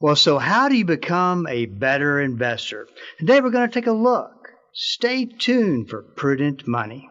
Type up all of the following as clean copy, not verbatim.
Well, so how do you become a better investor? Today we're going to take a look. Stay tuned for Prudent Money.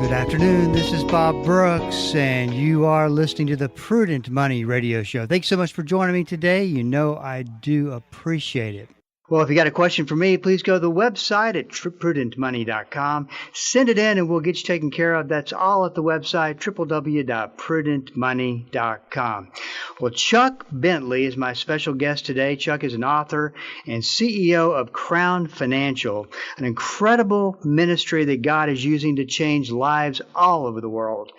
Good afternoon. This is Bob Brooks, and you are listening to the Prudent Money Radio Show. Thanks so much for joining me today. You know I do appreciate it. Well, if you got a question for me, please go to the website at prudentmoney.com. Send it in and we'll get you taken care of. That's all at the website, www.prudentmoney.com. Well, Chuck Bentley is my special guest today. Chuck is an author and CEO of Crown Financial, an incredible ministry that God is using to change lives all over the world.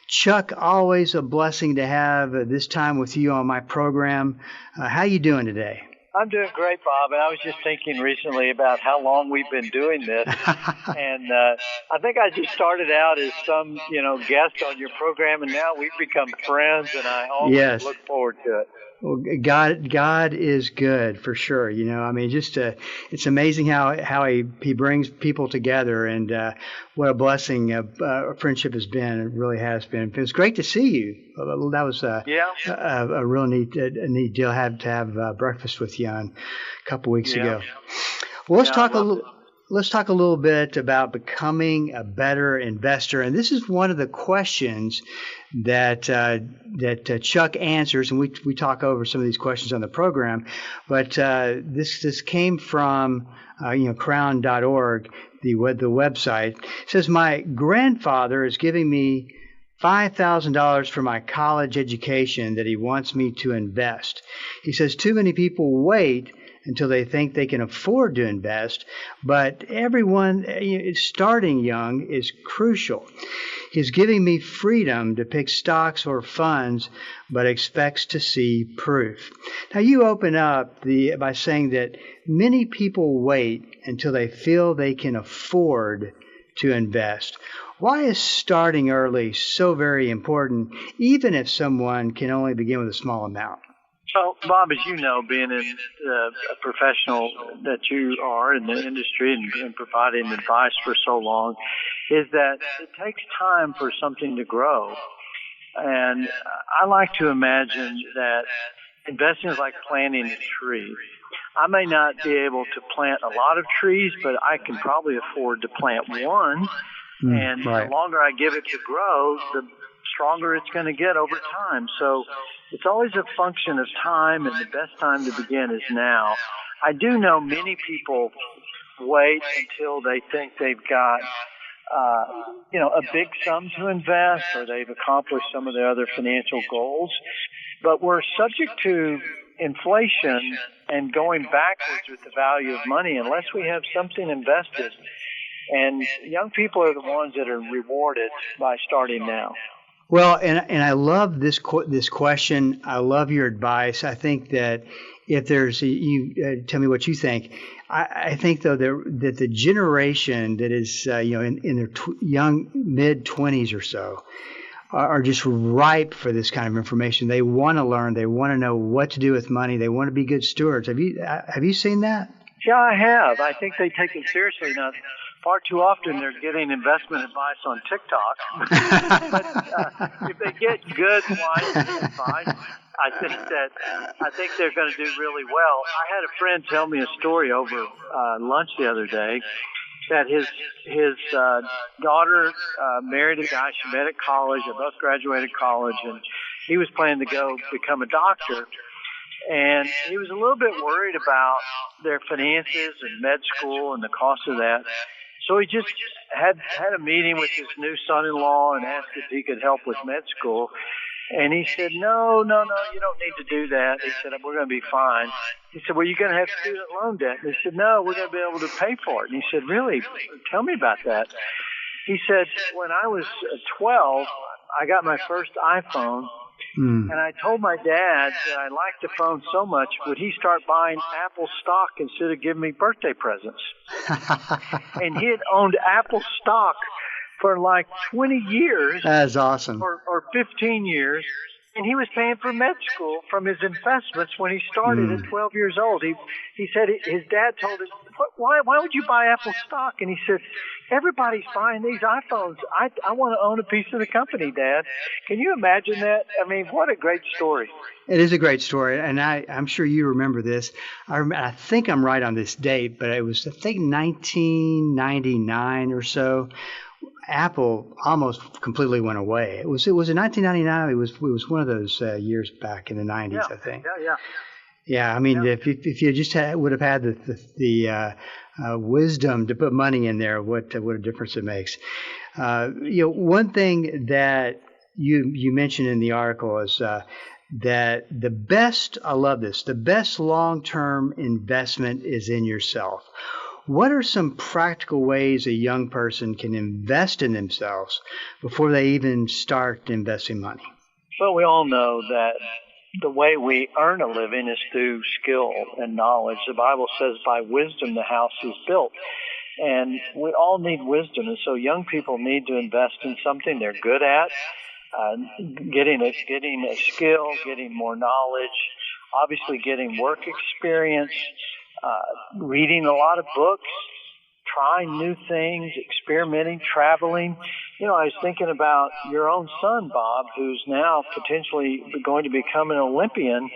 Chuck, always a blessing to have this time with you on my program. How you doing today? I'm doing great, Bob, and I was just thinking recently about how long we've been doing this, and I think I just started out as some, guest on your program, and now we've become friends, and I always look forward to it. Well, God is good for sure. It's amazing how he brings people together, and what a blessing friendship has been. It really has been. It's great to see you. That was a real neat deal. Had to have breakfast with you a couple weeks ago. Well, let's talk a little bit about becoming a better investor. And this is one of the questions that Chuck answers, and we talk over some of these questions on the program. But this came from crown.org, the website. It says, my grandfather is giving me $5,000 for my college education that he wants me to invest. He says too many people wait until they think they can afford to invest, but everyone starting young is crucial. He's giving me freedom to pick stocks or funds, but expects to see proof. Now, you open up by saying that many people wait until they feel they can afford to invest. Why is starting early so very important, even if someone can only begin with a small amount? So, Bob, as you know, being a professional that you are in the industry and providing advice for so long, is that it takes time for something to grow. And I like to imagine that investing is like planting a tree. I may not be able to plant a lot of trees, but I can probably afford to plant one. And the longer I give it to grow, the stronger it's going to get over time. So it's always a function of time, and the best time to begin is now. I do know many people wait until they think they've got a big sum to invest, or they've accomplished some of their other financial goals. But we're subject to inflation and going backwards with the value of money unless we have something invested. And young people are the ones that are rewarded by starting now. Well, and I love this question. I love your advice. I think that if there's you tell me what you think. I think though that the generation that is in their young mid-20s or so are just ripe for this kind of information. They want to learn. They want to know what to do with money. They want to be good stewards. Have you seen that? Yeah, I have. I think they take it seriously now. Far too often they're getting investment advice on TikTok. But if they get good, wise advice, I think they're going to do really well. I had a friend tell me a story over lunch the other day that his daughter married a guy she met at college. They both graduated college, and he was planning to go become a doctor. And he was a little bit worried about their finances and med school and the cost of that. So he just had a meeting with his new son-in-law and asked if he could help with med school. And he said, no, you don't need to do that. He said, we're going to be fine. He said, well, you're going to have student loan debt. And he said, no, we're going to be able to pay for it. And he said, really? Tell me about that. He said, when I was 12, I got my first iPhone. And I told my dad that I liked the phone so much, would he start buying Apple stock instead of giving me birthday presents? And he had owned Apple stock for like 20 years. That's awesome. Or 15 years. And he was paying for med school from his investments when he started at 12 years old. He said his dad told him, why would you buy Apple stock? And he said, everybody's buying these iPhones. I want to own a piece of the company, Dad. Can you imagine that? I mean, what a great story. It is a great story, and I'm sure you remember this. I think I'm right on this date, but it was, I think, 1999 or so. Apple almost completely went away. It was in 1999. It was one of those years back in the 90s, I think. Yeah. Yeah, I mean, if you just would have had the wisdom to put money in there, what a difference it makes. One thing that you mentioned in the article is that the best long-term investment is in yourself. What are some practical ways a young person can invest in themselves before they even start investing money? Well, we all know that the way we earn a living is through skill and knowledge. The Bible says by wisdom the house is built. And we all need wisdom. And so young people need to invest in something they're good at, getting a skill, getting more knowledge, obviously getting work experience, reading a lot of books, trying new things, experimenting, traveling. I was thinking about your own son, Bob, who's now potentially going to become an Olympian.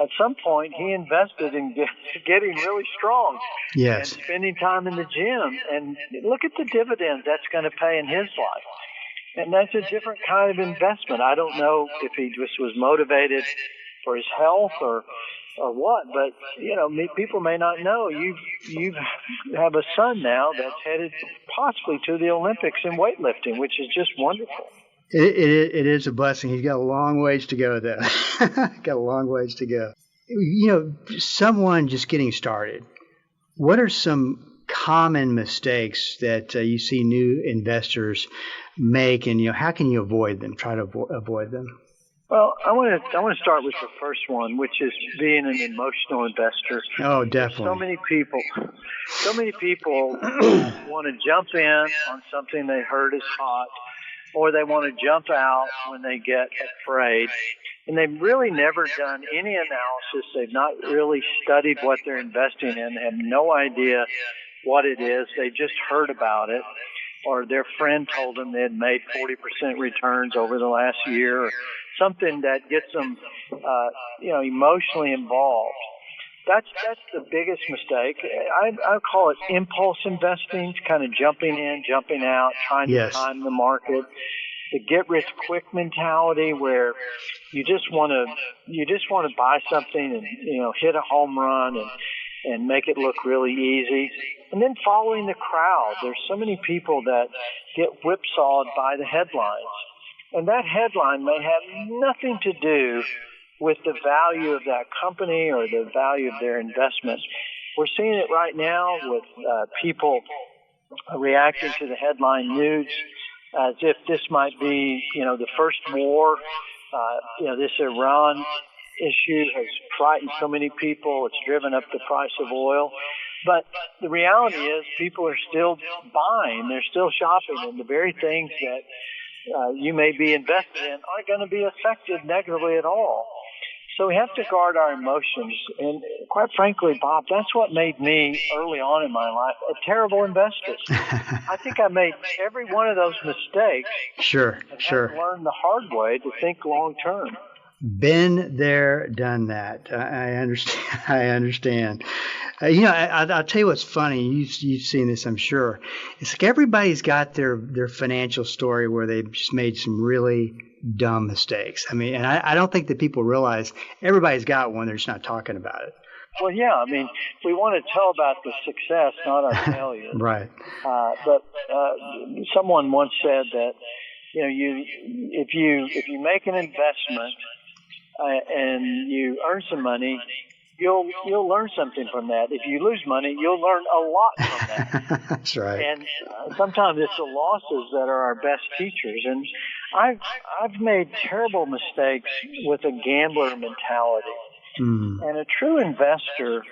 At some point, he invested in getting really strong. Yes. And spending time in the gym. And look at the dividends that's going to pay in his life. And that's a different kind of investment. I don't know if he just was motivated for his health or what, but people may not know you have a son now that's headed possibly to the Olympics in weightlifting, which is just wonderful. It is a blessing. He's got a long ways to go, though. Got a long ways to go. Someone just getting started, what are some common mistakes that you see new investors make, and how can you avoid them? Try to avoid them. Well, I want to start with the first one, which is being an emotional investor. Oh, definitely. So many people want to jump in on something they heard is hot, or they want to jump out when they get afraid. And they've really never done any analysis. They've not really studied what they're investing in, have no idea what it is. They just heard about it, or their friend told them they had made 40% returns over the last year, or something that gets them, emotionally involved. That's the biggest mistake. I call it impulse investing, kind of jumping in, jumping out, trying to time the market. The get rich quick mentality, where you just want to buy something and hit a home run and make it look really easy. And then following the crowd. There's so many people that get whipsawed by the headlines. And that headline may have nothing to do with the value of that company or the value of their investment. We're seeing it right now with people reacting to the headline news as if this might be, the first war. This Iran issue has frightened so many people. It's driven up the price of oil. But the reality is people are still buying. They're still shopping. And the very things that you may be invested in aren't going to be affected negatively at all. So we have to guard our emotions. And quite frankly, Bob, that's what made me early on in my life a terrible investor. I think I made every one of those mistakes. Sure. And learned the hard way to think long term. Been there, done that. I understand. I'll tell you what's funny. You've seen this, I'm sure. It's like everybody's got their financial story where they've just made some really dumb mistakes. I mean, and I don't think that people realize everybody's got one. They're just not talking about it. Well, yeah. I mean, we want to tell about the success, not our failures. Right. But someone once said that if you make an investment and you earn some money, you'll learn something from that. If you lose money, you'll learn a lot from that. That's right. And sometimes it's the losses that are our best teachers. And I've made terrible mistakes with a gambler mentality. And a true investor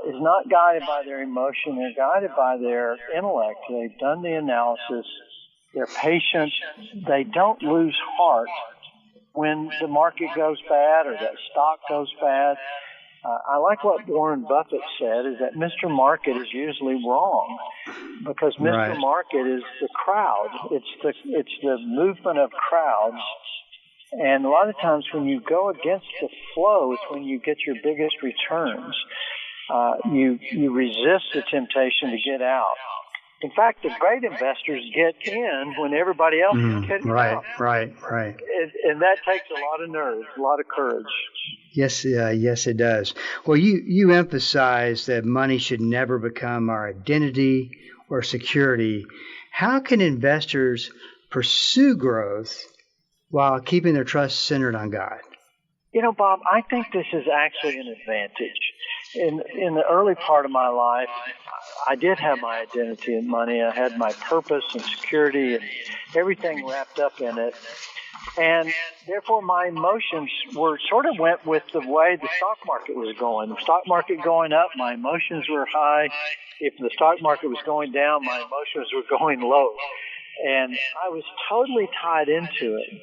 is not guided by their emotion. They're guided by their intellect. They've done the analysis. They're patient. They don't lose heart when the market goes bad or that stock goes bad. I like what Warren Buffett said, is that Mr. Market is usually wrong, because Mr. Market is the crowd. It's the movement of crowds. And a lot of times when you go against the flow is when you get your biggest returns. You resist the temptation to get out. In fact, the great investors get in when everybody else is getting out. Right. And that takes a lot of nerve, a lot of courage. Yes, it does. Well, you emphasize that money should never become our identity or security. How can investors pursue growth while keeping their trust centered on God? Bob, I think this is actually an advantage. In the early part of my life, I did have my identity in money. I had my purpose and security and everything wrapped up in it. And therefore, my emotions went with the way the stock market was going. The stock market going up, my emotions were high. If the stock market was going down, my emotions were going low. And I was totally tied into it.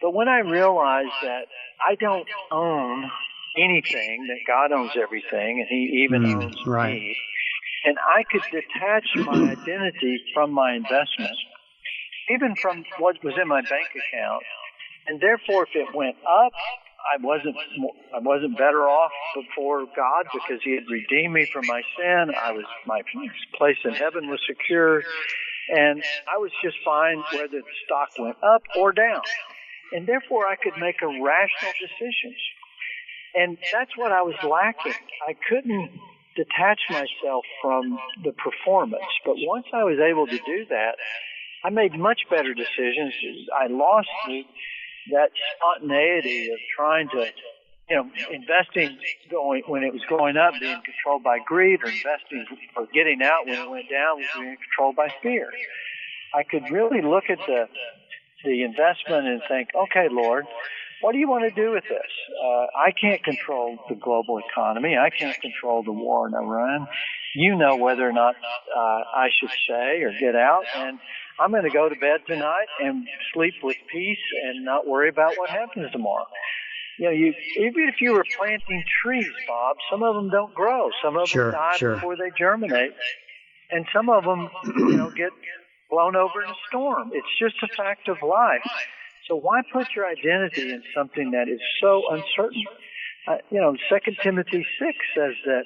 But when I realized that I don't own anything, that God owns everything, and He even owns me, and I could detach my identity from my investment, even from what was in my bank account, and therefore if it went up, I wasn't better off before God because He had redeemed me from my sin. My place in heaven was secure, and I was just fine whether the stock went up or down. And therefore, I could make a rational decision. And that's what I was lacking. I couldn't detach myself from the performance. But once I was able to do that, I made much better decisions. I lost that spontaneity of trying to, investing when it was going up, being controlled by greed, or investing or getting out when it went down, being controlled by fear. I could really look at the investment and think, okay, Lord, what do you want to do with this? I can't control the global economy. I can't control the war in Iran. You know whether or not I should stay or get out. And I'm going to go to bed tonight and sleep with peace and not worry about what happens tomorrow. Even if you were planting trees, Bob, some of them don't grow. Some of them die before they germinate. And some of them, get blown over in a storm. It's just a fact of life. So why put your identity in something that is so uncertain? 2 Timothy 6 says that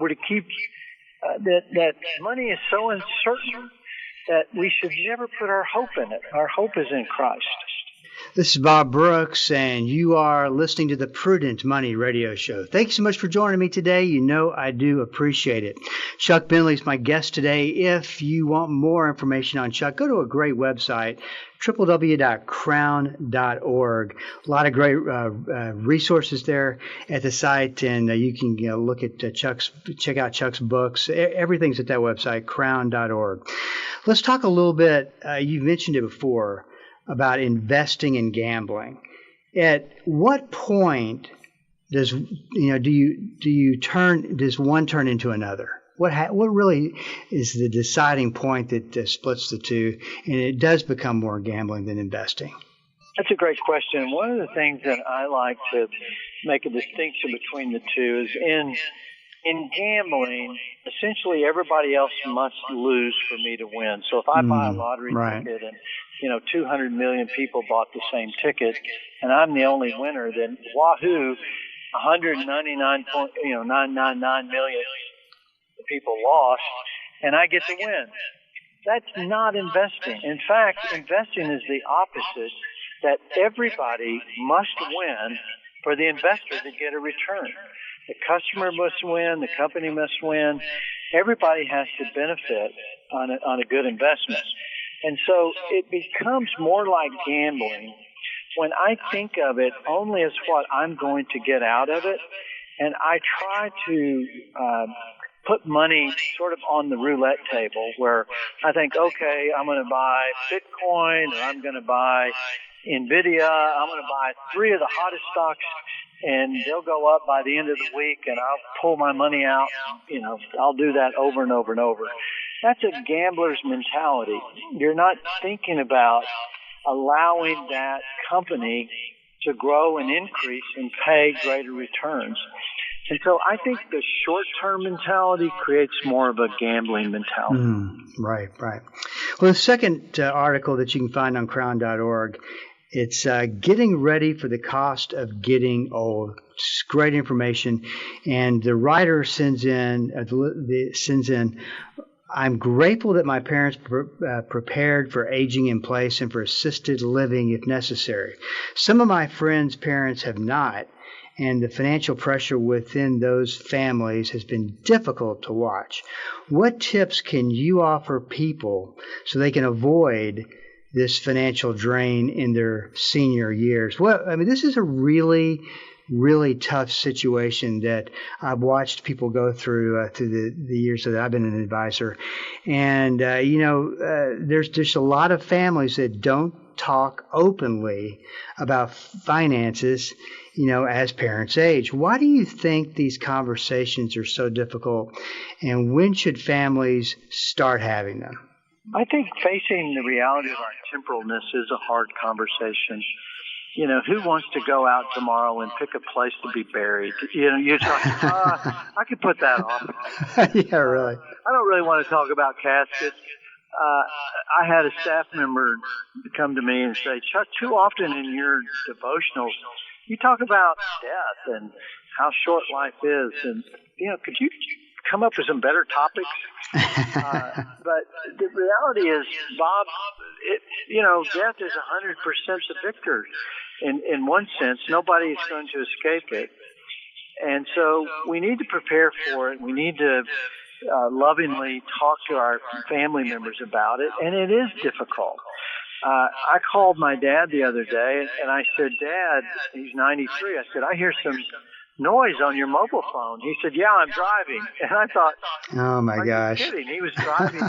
we're to keep that money is so uncertain that we should never put our hope in it. Our hope is in Christ. This is Bob Brooks, and you are listening to the Prudent Money Radio Show. Thank you so much for joining me today. I do appreciate it. Chuck Bentley is my guest today. If you want more information on Chuck, go to a great website, www.crown.org. A lot of great resources there at the site, and you can look at check out Chuck's books. Everything's at that website, crown.org. Let's talk a little bit. You mentioned it before, about investing in gambling. At what point does one turn into another? What really is the deciding point that splits the two, and it does become more gambling than investing? That's a great question. One of the things that I like to make a distinction between the two is in gambling, essentially everybody else must lose for me to win. So if I buy a lottery ticket and 200 million people bought the same ticket, and I'm the only winner, then wahoo, 199.999 million people lost, and I get to win. That's not investing. In fact, investing is the opposite, that everybody must win for the investor to get a return. The customer must win, the company must win. Everybody has to benefit on a good investment. And so it becomes more like gambling when I think of it only as what I'm going to get out of it, and I try to put money sort of on the roulette table where I think, okay, I'm going to buy Bitcoin, or I'm going to buy NVIDIA, I'm going to buy 3 of the hottest stocks, and they'll go up by the end of the week, and I'll pull my money out. I'll do that over and over and over. That's a gambler's mentality. You're not thinking about allowing that company to grow and increase and pay greater returns. And so I think the short-term mentality creates more of a gambling mentality. Right. Well, the second article that you can find on crown.org, it's Getting Ready for the Cost of Getting Old. It's great information. And the writer sends in, I'm grateful that my parents prepared for aging in place and for assisted living if necessary. Some of my friends' parents have not, and the financial pressure within those families has been difficult to watch. What tips can you offer people so they can avoid this financial drain in their senior years? Well, I mean, this is a really tough situation that I've watched people go through the years that I've been an advisor. And, there's a lot of families that don't talk openly about finances, as parents age. Why do you think these conversations are so difficult, and when should families start having them? I think facing the reality of our temporalness is a hard conversation. Who wants to go out tomorrow and pick a place to be buried? You're like, I could put that off. Yeah, really. I don't really want to talk about caskets. I had a staff member come to me and say, Chuck, too often in your devotionals, you talk about death and how short life is. And, could you come up with some better topics? But the reality is, Bob, death is 100% the victor. In one sense, nobody is going to escape it. And so we need to prepare for it. We need to lovingly talk to our family members about it. And it is difficult. I called my dad the other day and I said, Dad, he's 93. I said, I hear some noise on your mobile phone. He said, yeah, I'm driving. And I thought, oh my gosh. Are you kidding? He was driving.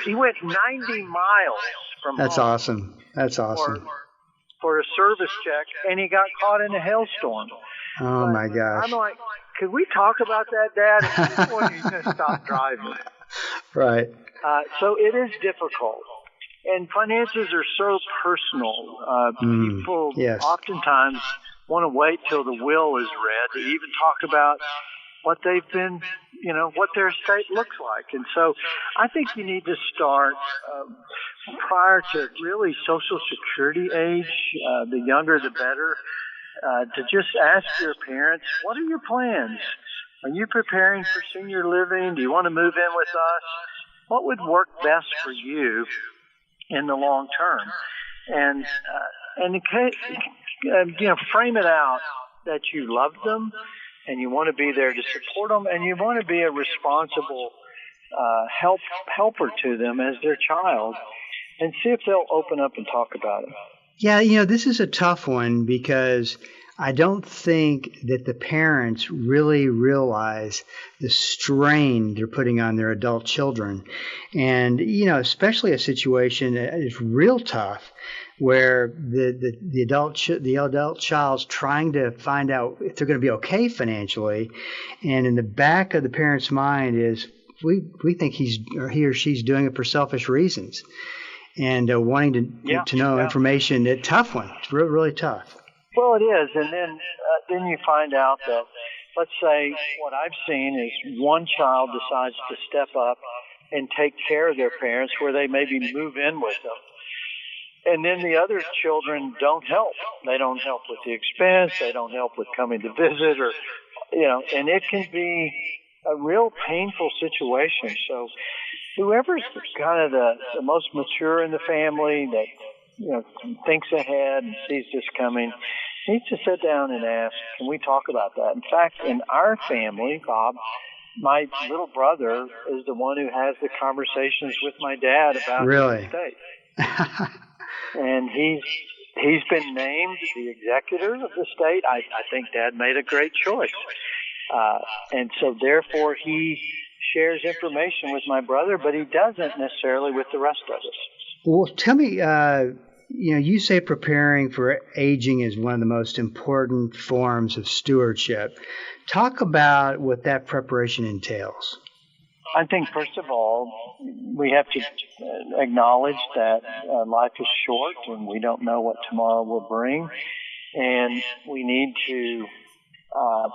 He went 90 miles from That's home. Awesome. That's awesome. For a service check, and he got caught in a hailstorm. Oh my gosh. I'm like, could we talk about that, Dad? At this point, he's going to stop driving. Right. So it is difficult. And finances are so personal. People oftentimes want to wait till the will is read to even talk about what they've been, what their estate looks like. And so I think you need to start prior to really Social Security age, the younger the better, to just ask your parents, what are your plans? Are you preparing for senior living? Do you want to move in with us? What would work best for you in the long term? And frame it out that you love them and you want to be there to support them and you want to be a responsible helper to them as their child, and see if they'll open up and talk about it. Yeah, this is a tough one because I don't think that the parents really realize the strain they're putting on their adult children. And, especially a situation that is real tough where the adult child's trying to find out if they're going to be okay financially. And in the back of the parent's mind is, we think he or she's doing it for selfish reasons. And wanting to know information. It's a tough one. It's really tough. Well, it is. And then you find out that, let's say, what I've seen is one child decides to step up and take care of their parents where they maybe move in with them. And then the other children don't help. They don't help with the expense. They don't help with coming to visit or, and it can be a real painful situation. So whoever's kind of the most mature in the family that, thinks ahead and sees this coming needs to sit down and ask, can we talk about that? In fact, in our family, Bob, my little brother is the one who has the conversations with my dad about the estate. And he's been named the executor of the estate. I think Dad made a great choice. And so therefore he shares information with my brother, but he doesn't necessarily with the rest of us. Well, tell me, you say preparing for aging is one of the most important forms of stewardship. Talk about what that preparation entails. I think, first of all, we have to acknowledge that life is short and we don't know what tomorrow will bring. And we need to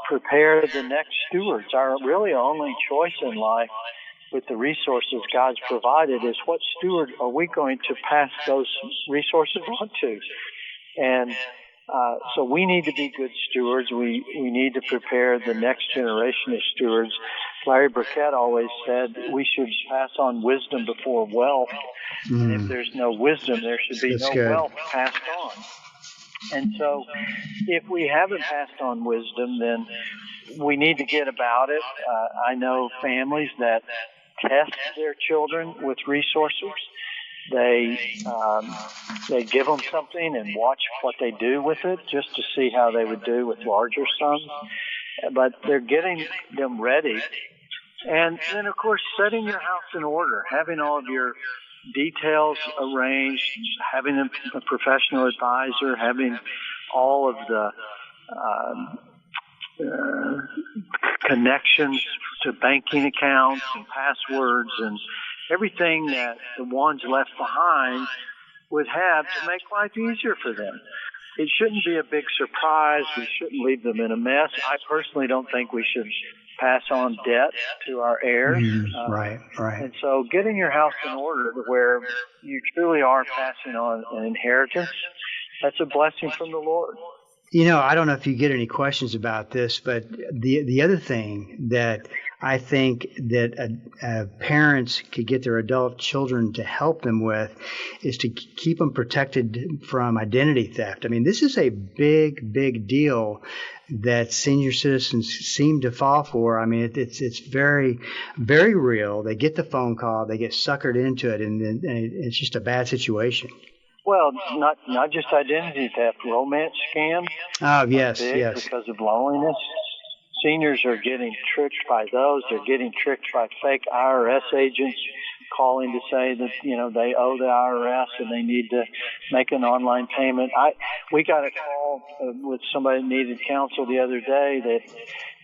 prepare the next stewards. Our really only choice in life with the resources God's provided is what steward are we going to pass those resources on to? And so we need to be good stewards. We need to prepare the next generation of stewards. Larry Burkett always said we should pass on wisdom before wealth. And if there's no wisdom, there should be wealth passed on. And so if we haven't passed on wisdom, then we need to get about it. I know families that test their children with resources. They give them something and watch what they do with it just to see how they would do with larger sums. But they're getting them ready. And then, of course, setting your house in order, having all of your details arranged, having a professional advisor, having all of the connections to banking accounts and passwords and everything that the ones left behind would have to make life easier for them. It shouldn't be a big surprise. We shouldn't leave them in a mess. I personally don't think we should pass on debt to our heirs. Right. And so getting your house in order to where you truly are passing on an inheritance, that's a blessing from the Lord. You know, I don't know if you get any questions about this, but the other thing that I think that parents could get their adult children to help them with is to keep them protected from identity theft. I mean, this is a big, big deal that senior citizens seem to fall for. I mean, it's very, very real. They get the phone call, they get suckered into it, and it's just a bad situation. Well, not just identity theft, romance scams. Oh, yes. Because of loneliness. Seniors are getting tricked by those. They're getting tricked by fake IRS agents calling to say that, they owe the IRS and they need to make an online payment. We got a call with somebody that needed counsel the other day that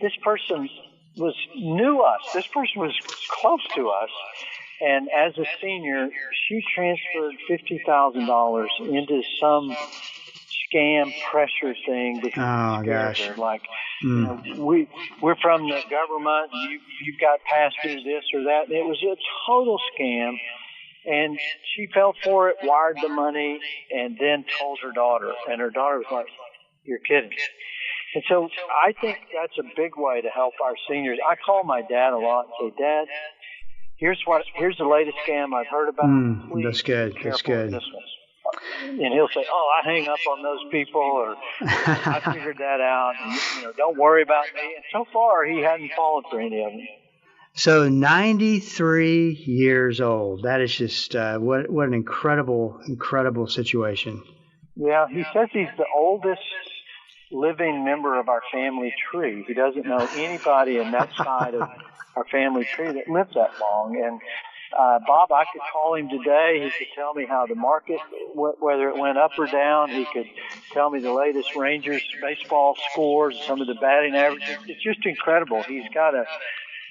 this person knew us. This person was close to us. And as a senior, she transferred $50,000 into some scam pressure thing. Oh, gosh. Her. Like, we're from the government. You've got passed through this or that. And it was a total scam. And she fell for it, wired the money, and then told her daughter. And her daughter was like, "You're kidding." And so I think that's a big way to help our seniors. I call my dad a lot and say, "Dad, here's the latest scam I've heard about. Please that's good. That's good." This one. And he'll say, "Oh, I hang up on those people," or "I figured that out. And, don't worry about me." And so far, he hadn't fallen for any of them. So 93 years old. That is just what an incredible, incredible situation. Yeah, he says he's the oldest living member of our family tree. He doesn't know anybody in that side of our family tree that lived that long. And Bob, I could call him today. He could tell me how the market, whether it went up or down. He could tell me the latest Rangers baseball scores, some of the batting averages. It's just incredible.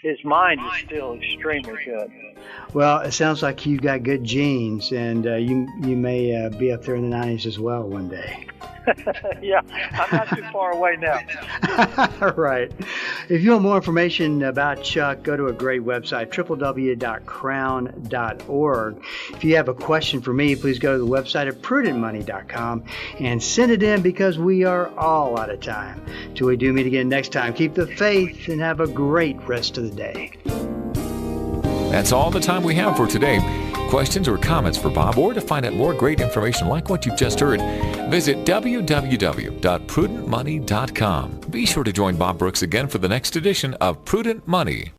His mind is still extremely good. Well, it sounds like you've got good genes, and you may be up there in the 90s as well one day. Yeah, I'm not too far away now. Right. If you want more information about Chuck, go to a great website, www.crown.org. If you have a question for me, please go to the website at prudentmoney.com and send it in, because we are all out of time. Till we do meet again next time, keep the faith and have a great rest of the day. That's all the time we have for today. Questions or comments for Bob, or to find out more great information like what you've just heard, visit www.prudentmoney.com. Be sure to join Bob Brooks again for the next edition of Prudent Money.